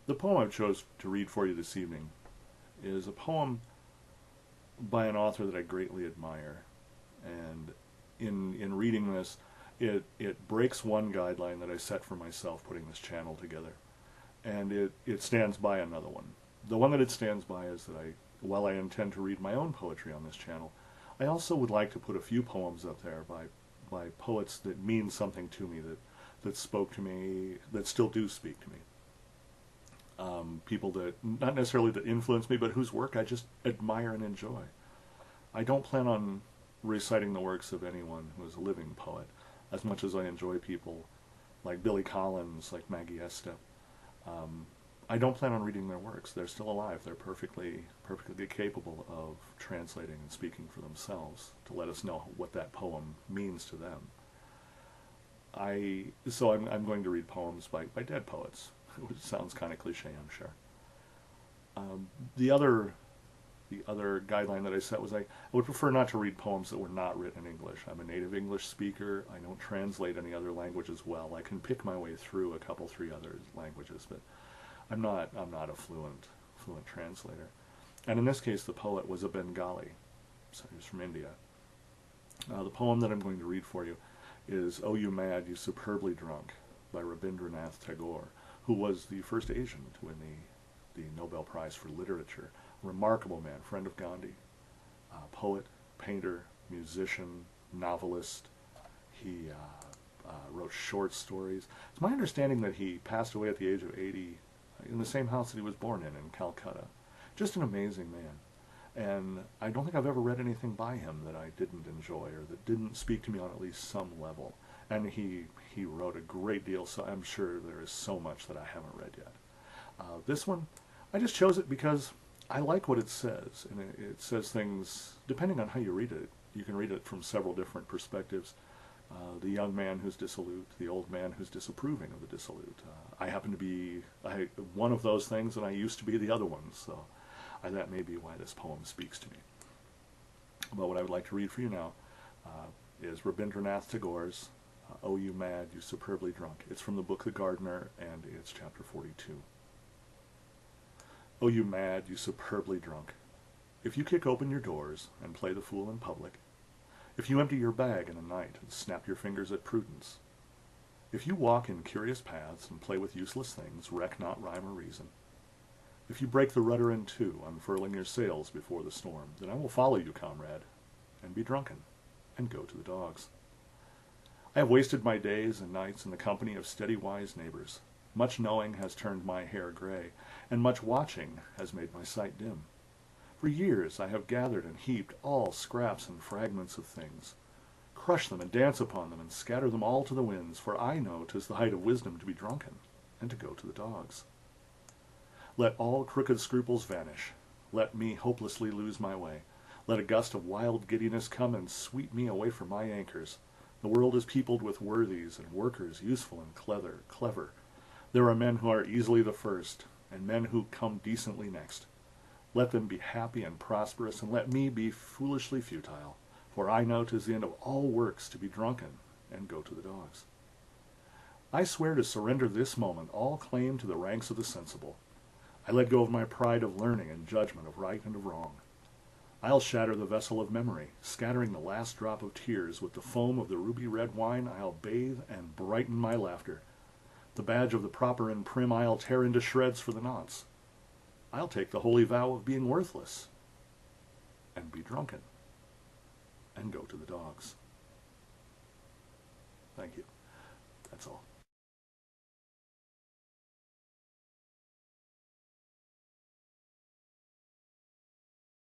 The poem I chose to read for you this evening is a poem by an author that I greatly admire. And in reading this, it breaks one guideline that I set for myself putting this channel together. And it stands by another one. The one that it stands by is that while I intend to read my own poetry on this channel, I also would like to put a few poems up there by poets that mean something to me, that spoke to me, that still do speak to me. People that, not necessarily that influence me, but whose work I just admire and enjoy. I don't plan on reciting the works of anyone who is a living poet, as much as I enjoy people like Billy Collins, like Maggie Estep. I don't plan on reading their works. They're still alive. They're perfectly capable of translating and speaking for themselves to let us know what that poem means to them. So I'm going to read poems by dead poets, which sounds kind of cliche, I'm sure. The other guideline that I set was I would prefer not to read poems that were not written in English. I'm a native English speaker. I don't translate any other languages well. I can pick my way through a couple, three other languages, but I'm not a fluent translator. And in this case, the poet was a Bengali, so he was from India. The poem that I'm going to read for you is "Oh You Mad, You Superbly Drunk" by Rabindranath Tagore, who was the first Asian to win the Nobel Prize for Literature. Remarkable man, friend of Gandhi, poet, painter, musician, novelist. He wrote short stories. It's my understanding that he passed away at the age of 80 in the same house that he was born in Calcutta. Just an amazing man. And I don't think I've ever read anything by him that I didn't enjoy or that didn't speak to me on at least some level. And he wrote a great deal, so I'm sure there is so much that I haven't read yet. This one, I just chose it because I like what it says, and it says things, depending on how you read it, you can read it from several different perspectives. The young man who's dissolute, the old man who's disapproving of the dissolute. I happen to be one of those things, and I used to be the other one, so that may be why this poem speaks to me. But what I would like to read for you now is Rabindranath Tagore's "Oh You Mad, You Superbly Drunk." It's from the book The Gardener, and it's chapter 42. Oh, you mad, you superbly drunk, if you kick open your doors and play the fool in public, if you empty your bag in a night and snap your fingers at prudence, if you walk in curious paths and play with useless things, reck not rhyme or reason, if you break the rudder in two, unfurling your sails before the storm, then I will follow you, comrade, and be drunken, and go to the dogs. I have wasted my days and nights in the company of steady wise neighbors. Much knowing has turned my hair gray, and much watching has made my sight dim. For years I have gathered and heaped all scraps and fragments of things, crush them and dance upon them and scatter them all to the winds, for I know 'tis the height of wisdom to be drunken and to go to the dogs. Let all crooked scruples vanish. Let me hopelessly lose my way. Let a gust of wild giddiness come and sweep me away from my anchors. The world is peopled with worthies and workers useful and clever. There are men who are easily the first, and men who come decently next. Let them be happy and prosperous, and let me be foolishly futile, for I know 'tis the end of all works to be drunken and go to the dogs. I swear to surrender this moment all claim to the ranks of the sensible. I let go of my pride of learning and judgment of right and of wrong. I'll shatter the vessel of memory, scattering the last drop of tears with the foam of the ruby red wine. I'll bathe and brighten my laughter. The badge of the proper and prim I'll tear into shreds for the nonce. I'll take the holy vow of being worthless and be drunken and go to the dogs. Thank you.